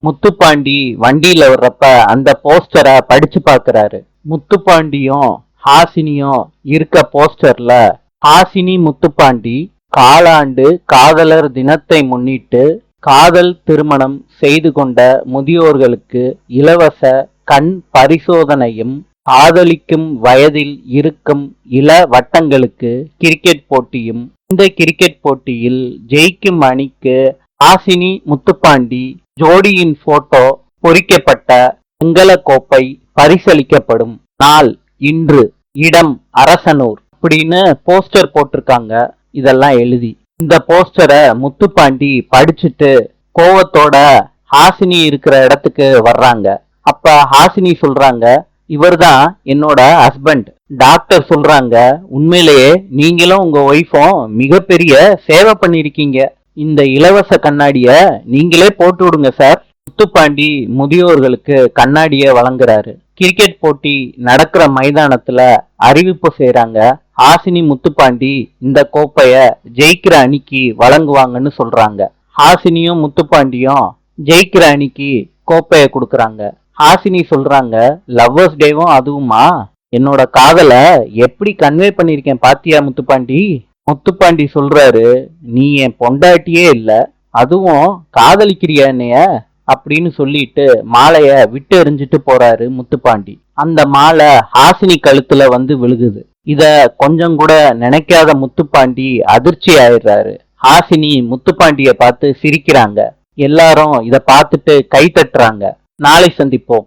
முத்துப்பாண்டி வண்டியில வர்றப்ப அந்த போஸ்டரை படிச்சு பாக்குறாரு. முத்துப்பாண்டியும் ஹாசினியும் இருக்க போஸ்டர்ல ஹாசினி முத்துப்பாண்டி காலாண்டு காதலர் தினத்தை முன்னிட்டு காதல் திருமணம் செய்து கொண்ட முதியோர்களுக்கு இலவச கண் பரிசோதனையும், காதலிக்கும் வயதில் இருக்கும் இள வட்டங்களுக்கு கிரிக்கெட் போட்டியும், இந்த கிரிக்கெட் போட்டியில் ஜெயிக்கும் அணிக்கு ஹாசினி முத்துப்பாண்டி ஜோடியின் போட்டோ பொறிக்கப்பட்ட வெங்கல கோப்பை பரிசளிக்கப்படும். நாள் இன்று, இடம் அரசனூர் அப்படின்னு போஸ்டர் போட்டிருக்காங்க. இதெல்லாம் எழுதி இந்த போஸ்டரை முத்துப்பாண்டி படிச்சுட்டு கோவத்தோட ஹாசினி இருக்கிற இடத்துக்கு வர்றாங்க. அப்ப ஹாசினி சொல்றாங்க, இவர்தான் என்னோட ஹஸ்பண்ட். டாக்டர் சொல்றாங்க, உண்மையிலேயே நீங்களும் உங்க ஒய்ஃபும் மிகப்பெரிய சேவை பண்ணிருக்கீங்க. இந்த இலவச கண்ணாடிய நீங்களே போட்டு விடுங்க சார். முத்துப்பாண்டி முதியோர்களுக்கு கண்ணாடிய வழங்குறாரு. கிரிக்கெட் போட்டி நடக்கிற மைதானத்துல அறிவிப்பு செய்யறாங்க. ஹாசினி முத்துப்பாண்டி இந்த கோப்பைய ஜெயிக்கிற அணிக்கு வழங்குவாங்கன்னு சொல்றாங்க. ஹாசினியும் முத்துப்பாண்டியும் ஜெயிக்கிற அணிக்கு கோப்பைய கொடுக்கறாங்க. ஹாசினி சொல்றாங்க, லவ்வர்ஸ் டேவும் அதுவுமா? என்னோட காதல எப்படி கன்வே பண்ணிருக்கேன் பாத்தியா முத்துப்பாண்டி? முத்துப்பாண்டி சொல்றாரு, நீ என் பொண்டாட்டியே இல்ல, அதுவும் காதலிக்கிறியா என்னைய அப்படின்னு சொல்லிட்டு மாலைய விட்டு எறிஞ்சிட்டு போறாரு முத்துப்பாண்டி. அந்த மாலை ஹாசினி கழுத்துல வந்து விழுகுது. இத கொஞ்சம் கூட நினைக்காத முத்துப்பாண்டி அதிர்ச்சி ஆயிடுறாரு. ஹாசினி முத்துப்பாண்டிய பார்த்து சிரிக்கிறாங்க. எல்லாரும் இத பார்த்துட்டு கை தட்டுறாங்க. நாளை சந்திப்போம்.